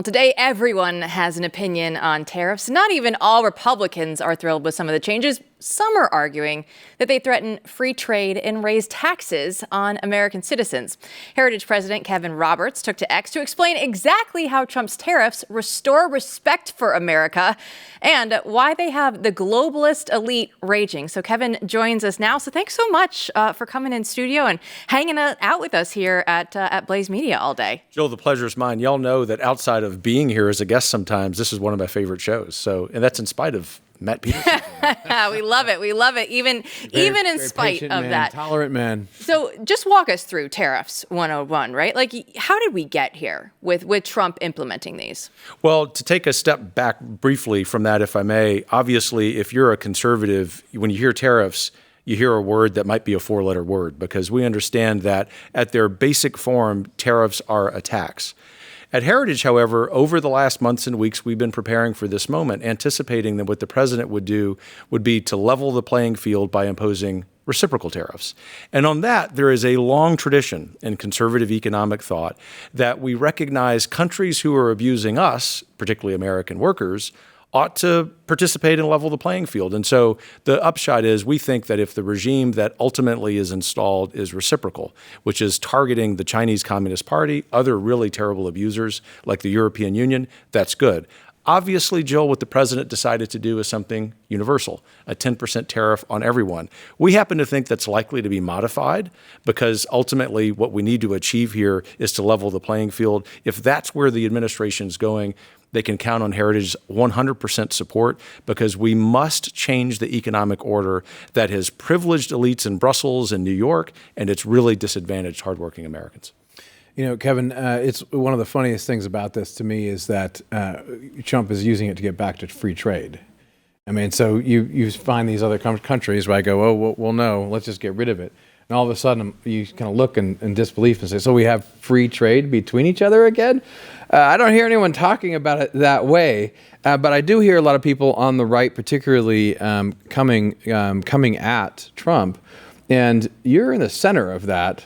Well, today, everyone has an opinion on tariffs. Not even all Republicans are thrilled with some of the changes. Some are arguing that they threaten free trade and raise taxes on American citizens. Heritage President Kevin Roberts took to X to explain exactly how Trump's tariffs restore respect for America and why they have the globalist elite raging. So Kevin joins us now. So thanks so much for coming in studio and hanging out with us here at Blaze Media all day. Joel, the pleasure is mine. Y'all know that outside of being here as a guest sometimes, this is one of my favorite shows. So, and that's in spite of Matt Peterson. We love it. We love it. Even in spite of that. Tolerant man. So just walk us through Tariffs 101, right? Like, how did we get here with Trump implementing these? Well, to take a step back briefly from that, if I may, obviously, if you're a conservative, when you hear tariffs, you hear a word that might be a four-letter word, because we understand that at their basic form, tariffs are a tax. At Heritage, however, over the last months and weeks, we've been preparing for this moment, anticipating that what the president would do would be to level the playing field by imposing reciprocal tariffs. And on that, there is a long tradition in conservative economic thought that we recognize countries who are abusing us, particularly American workers, ought to participate and level the playing field. And so the upshot is we think that if the regime that ultimately is installed is reciprocal, which is targeting the Chinese Communist Party, other really terrible abusers like the European Union, that's good. Obviously, Jill, what the president decided to do is something universal, a 10% tariff on everyone. We happen to think that's likely to be modified because ultimately what we need to achieve here is to level the playing field. If that's where the administration is going, they can count on Heritage's 100% support, because we must change the economic order that has privileged elites in Brussels and New York, and it's really disadvantaged hardworking Americans. You know, Kevin, it's one of the funniest things about this to me is that Trump is using it to get back to free trade. I mean, so you find these other countries where I go, oh, well, no, let's just get rid of it. And all of a sudden, you kind of look in disbelief and say, so we have free trade between each other again? I don't hear anyone talking about it that way, but I do hear a lot of people on the right, particularly coming at Trump, and you're in the center of that.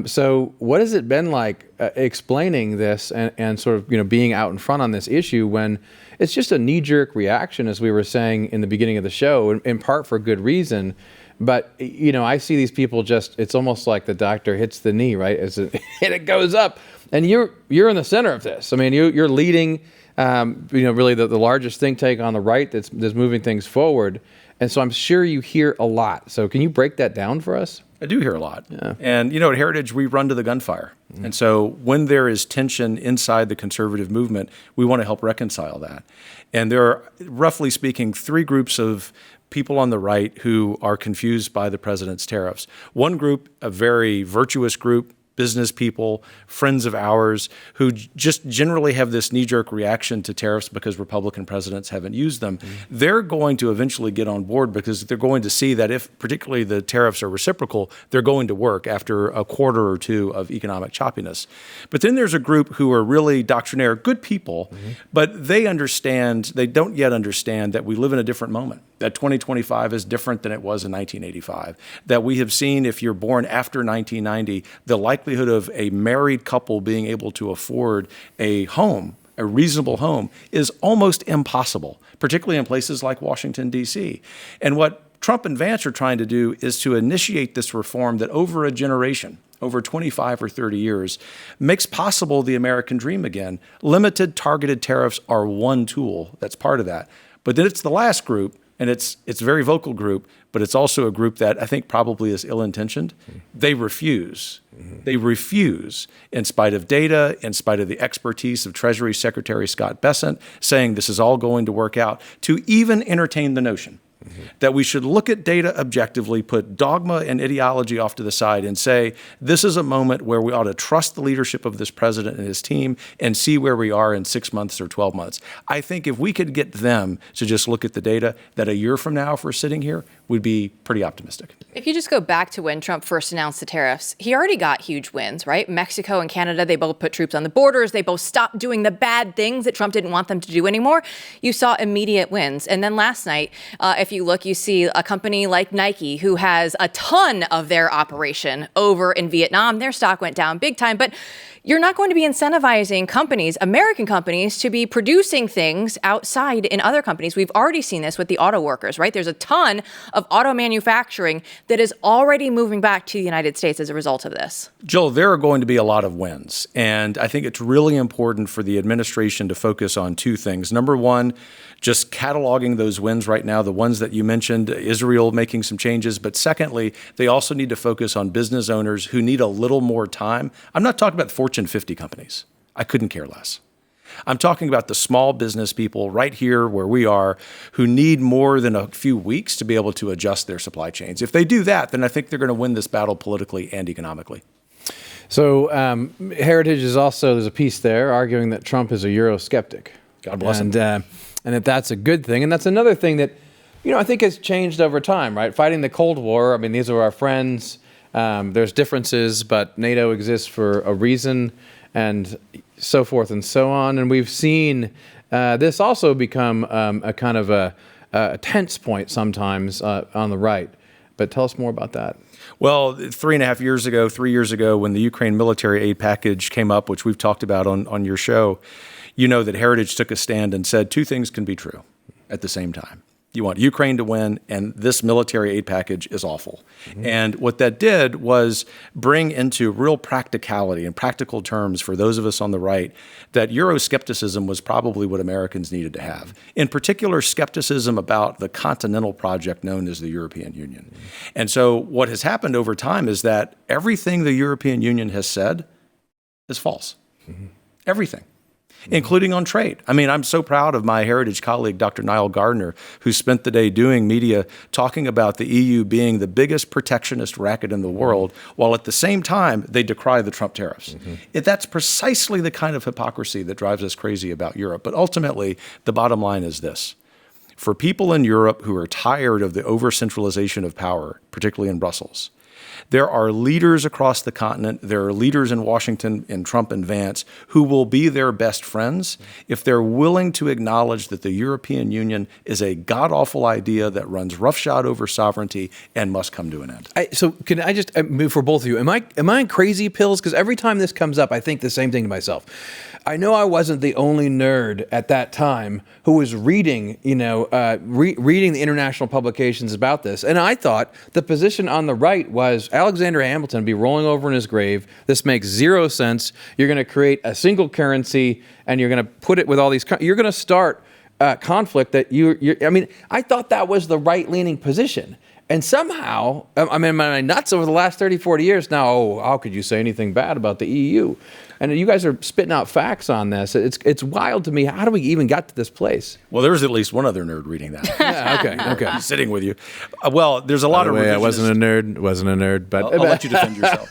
So what has it been like explaining this and sort of being out in front on this issue when it's just a knee-jerk reaction, as we were saying in the beginning of the show, in part for good reason. But, I see these people it's almost like the doctor hits the knee, right? And it goes up. And you're in the center of this. I mean, you're leading, really the largest think tank on the right that's moving things forward. And so I'm sure you hear a lot. So can you break that down for us? I do hear a lot. Yeah. And, at Heritage, we run to the gunfire. Mm-hmm. And so when there is tension inside the conservative movement, we want to help reconcile that. And there are, roughly speaking, three groups of people on the right who are confused by the president's tariffs. One group, a very virtuous group, business people, friends of ours, who just generally have this knee-jerk reaction to tariffs because Republican presidents haven't used them. Mm-hmm. They're going to eventually get on board because they're going to see that if particularly the tariffs are reciprocal, they're going to work after a quarter or two of economic choppiness. But then there's a group who are really doctrinaire, good people, mm-hmm. but they don't yet understand that we live in a different moment, that 2025 is different than it was in 1985, that we have seen, if you're born after 1990, the likelihood of a married couple being able to afford a home, a reasonable home, is almost impossible, particularly in places like Washington, D.C. And what Trump and Vance are trying to do is to initiate this reform that over a generation, over 25 or 30 years, makes possible the American dream again. Limited targeted tariffs are one tool that's part of that. But then it's the last group, and it's a very vocal group, but it's also a group that I think probably is ill-intentioned. Mm-hmm. They refuse. Mm-hmm. They refuse, in spite of data, in spite of the expertise of Treasury Secretary Scott Bessent, saying this is all going to work out, to even entertain the notion mm-hmm. that we should look at data objectively, put dogma and ideology off to the side, and say, this is a moment where we ought to trust the leadership of this president and his team and see where we are in 6 months or 12 months. I think if we could get them to just look at the data, that a year from now, if we're sitting here, we'd be pretty optimistic. If you just go back to when Trump first announced the tariffs, he already got huge wins, right? Mexico and Canada, they both put troops on the borders. They both stopped doing the bad things that Trump didn't want them to do anymore. You saw immediate wins. And then last night, if you look, you see a company like Nike, who has a ton of their operation over in Vietnam. Their stock went down big time. But you're not going to be incentivizing companies, American companies, to be producing things outside in other companies. We've already seen this with the auto workers, right? There's a ton of auto manufacturing that is already moving back to the United States as a result of this. Jill, there are going to be a lot of wins. And I think it's really important for the administration to focus on two things. Number one, just cataloging those wins right now, the ones that you mentioned, Israel making some changes. But secondly, they also need to focus on business owners who need a little more time. I'm not talking about Fortune 50 companies. I couldn't care less. I'm talking about the small business people right here where we are who need more than a few weeks to be able to adjust their supply chains. If they do that, then I think they're going to win this battle politically and economically. So Heritage is also, there's a piece there arguing that Trump is a Euroskeptic. God bless him. And that that's a good thing. And that's another thing that, I think has changed over time, right? Fighting the Cold War, I mean, these are our friends. There's differences, but NATO exists for a reason, and so forth and so on. And we've seen this also become a kind of a tense point sometimes on the right. But tell us more about that. Well, 3 years ago, when the Ukraine military aid package came up, which we've talked about on your show, you know that Heritage took a stand and said two things can be true at the same time. You want Ukraine to win, and this military aid package is awful. Mm-hmm. And what that did was bring into real practicality and practical terms for those of us on the right that Euroscepticism was probably what Americans needed to have. In particular, skepticism about the continental project known as the European Union. Mm-hmm. And so what has happened over time is that everything the European Union has said is false. Mm-hmm. Everything. Including on trade. I mean, I'm so proud of my Heritage colleague, Dr. Niall Gardner, who spent the day doing media talking about the EU being the biggest protectionist racket in the world, while at the same time, they decry the Trump tariffs. Mm-hmm. That's precisely the kind of hypocrisy that drives us crazy about Europe. But ultimately, the bottom line is this. For people in Europe who are tired of the over-centralization of power, particularly in Brussels, there are leaders across the continent, there are leaders in Washington, in Trump and Vance, who will be their best friends if they're willing to acknowledge that the European Union is a god-awful idea that runs roughshod over sovereignty and must come to an end. So can I just move for both of you? Am I on crazy pills? Because every time this comes up, I think the same thing to myself. I know I wasn't the only nerd at that time who was reading, reading the international publications about this. And I thought the position on the right was Alexander Hamilton be rolling over in his grave. This makes zero sense. You're going to create a single currency and you're going to put it with all these, you're going to start conflict that I thought that was the right-leaning position. And somehow, am I nuts over the last 30, 40 years now? How could you say anything bad about the EU? And you guys are spitting out facts on this. It's wild to me. How do we even got to this place? Well, there's at least one other nerd reading that. Yeah, okay. Sitting with you. Well, there's a lot of revisionist... I wasn't a nerd, but... I'll let you defend yourself.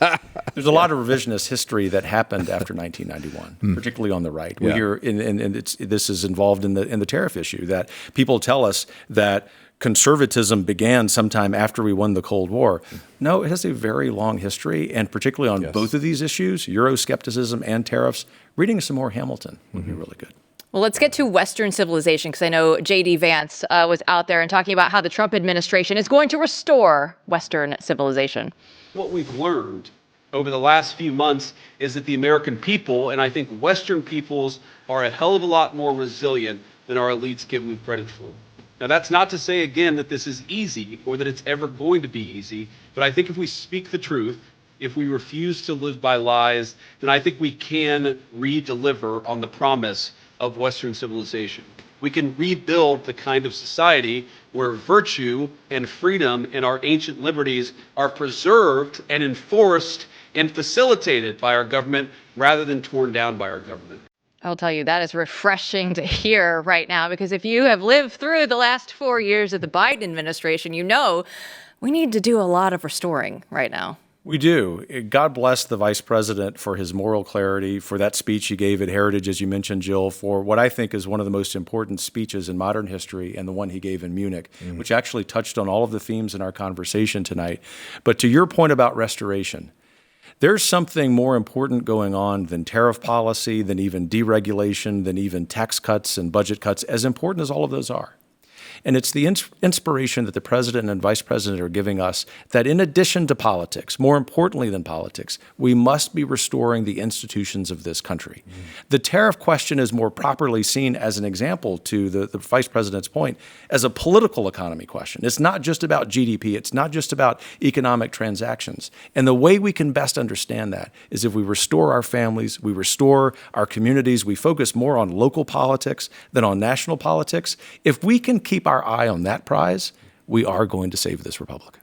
There's a lot of revisionist history that happened after 1991, particularly on the right. We hear, and this is involved in the tariff issue, that people tell us that conservatism began sometime after we won the Cold War. No, it has a very long history, and particularly on both of these issues, Euroscepticism and tariffs, reading some more Hamilton would be really good. Well, let's get to Western civilization, because I know J.D. Vance was out there and talking about how the Trump administration is going to restore Western civilization. What we've learned over the last few months is that the American people, and I think Western peoples, are a hell of a lot more resilient than our elites give them credit for. Now, that's not to say, again, that this is easy or that it's ever going to be easy, but I think if we speak the truth, if we refuse to live by lies, then I think we can re-deliver on the promise of Western civilization. We can rebuild the kind of society where virtue and freedom and our ancient liberties are preserved and enforced and facilitated by our government rather than torn down by our government. I'll tell you, that is refreshing to hear right now, because if you have lived through the last 4 years of the Biden administration, you know we need to do a lot of restoring right now. We do. God bless the vice president for his moral clarity, for that speech he gave at Heritage, as you mentioned, Jill, for what I think is one of the most important speeches in modern history, and the one he gave in Munich, which actually touched on all of the themes in our conversation tonight. But to your point about restoration, there's something more important going on than tariff policy, than even deregulation, than even tax cuts and budget cuts, as important as all of those are. And it's the inspiration that the president and vice president are giving us that in addition to politics, more importantly than politics, we must be restoring the institutions of this country. The tariff question is more properly seen as an example to the vice president's point as a political economy question. It's not just about GDP. It's not just about economic transactions. And the way we can best understand that is if we restore our families, we restore our communities, we focus more on local politics than on national politics. If we can keep our eye on that prize, we are going to save this republic.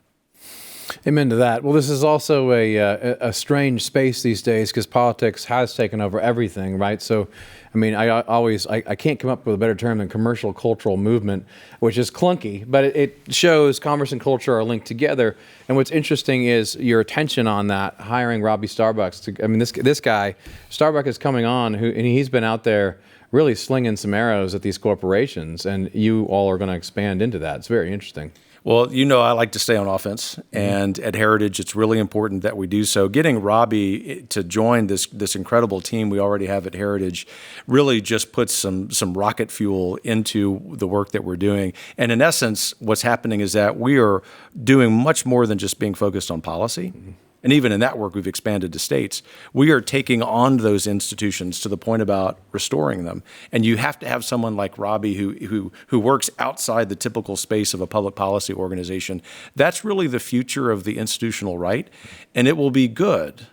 Amen to that. Well, this is also a strange space these days because politics has taken over everything, right? So, I mean, I can't come up with a better term than commercial cultural movement, which is clunky, but it shows commerce and culture are linked together. And what's interesting is your attention on that, hiring Robbie Starbucks. This guy, Starbucks is coming on, and he's been out there really slinging some arrows at these corporations, and you all are going to expand into that. It's very interesting. Well, you know I like to stay on offense, and at Heritage, it's really important that we do so. Getting Robbie to join this incredible team we already have at Heritage really just puts some rocket fuel into the work that we're doing. And in essence, what's happening is that we are doing much more than just being focused on policy. And even in that work, we've expanded to states. We are taking on those institutions to the point about restoring them. And you have to have someone like Robbie who works outside the typical space of a public policy organization. That's really the future of the institutional right. And it will be good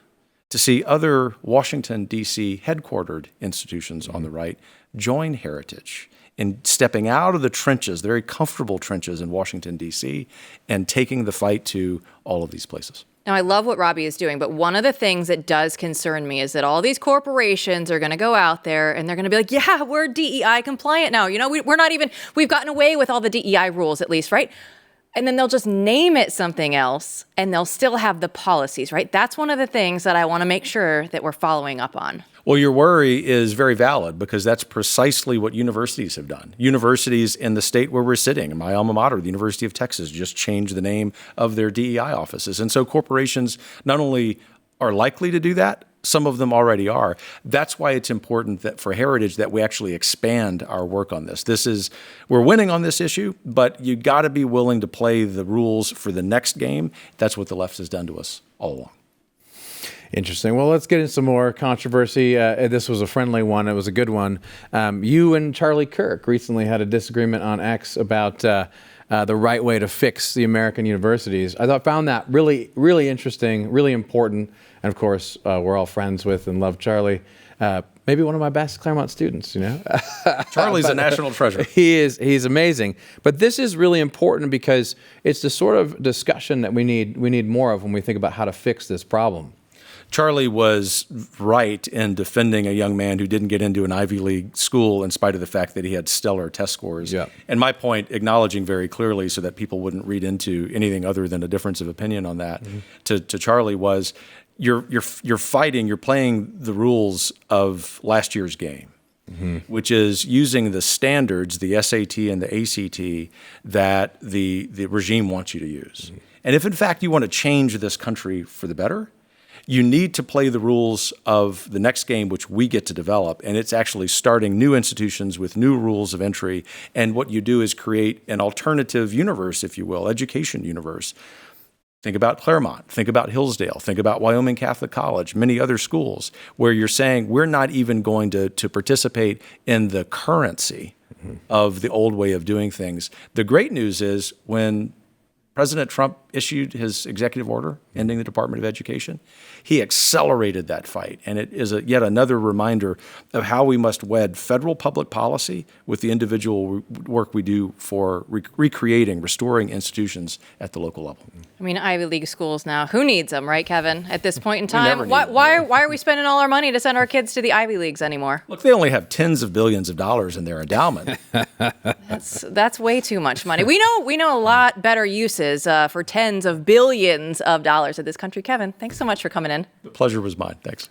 to see other Washington, D.C. headquartered institutions on the right join Heritage in stepping out of the trenches, the very comfortable trenches in Washington, D.C., and taking the fight to all of these places. Now, I love what Robbie is doing, but one of the things that does concern me is that all these corporations are going to go out there and they're going to be like, yeah, we're DEI compliant now. You know, we've gotten away with all the DEI rules at least, right? And then they'll just name it something else and they'll still have the policies, right? That's one of the things that I want to make sure that we're following up on. Well, your worry is very valid because that's precisely what universities have done. Universities in the state where we're sitting, my alma mater, the University of Texas, just changed the name of their DEI offices. And so corporations not only are likely to do that, some of them already are. That's why it's important that for Heritage that we actually expand our work on this. We're winning on this issue, but you got to be willing to play the rules for the next game. That's what the left has done to us all along. Interesting. Well, let's get into some more controversy. This was a friendly one. It was a good one. You and Charlie Kirk recently had a disagreement on X about the right way to fix the American universities. I found that really, really interesting, really important. And of course, we're all friends with and love Charlie. Maybe one of my best Claremont students, you know. Charlie's a national treasure. He is. He's amazing. But this is really important because it's the sort of discussion that we need more of when we think about how to fix this problem. Charlie was right in defending a young man who didn't get into an Ivy League school in spite of the fact that he had stellar test scores. Yeah. And my point, acknowledging very clearly so that people wouldn't read into anything other than a difference of opinion on that, to Charlie was, you're fighting, you're playing the rules of last year's game. Which is using the standards, the SAT and the ACT, that the regime wants you to use. And if in fact you want to change this country for the better, you need to play the rules of the next game, which we get to develop, and it's actually starting new institutions with new rules of entry. And what you do is create an alternative universe, if you will, education universe. Think about Claremont, think about Hillsdale, think about Wyoming Catholic College, many other schools, where you're saying we're not even going to participate in the currency of the old way of doing things. The great news is when President Trump issued his executive order ending the Department of Education, he accelerated that fight. And it is yet another reminder of how we must wed federal public policy with the individual work we do for recreating, restoring institutions at the local level. I mean, Ivy League schools now, who needs them, right, Kevin? At this point in time, why are we spending all our money to send our kids to the Ivy Leagues anymore? Look, they only have tens of billions of dollars in their endowment. That's way too much money. We know a lot better uses for tens of billions of dollars of this country. Kevin, thanks so much for coming in. The pleasure was mine. Thanks.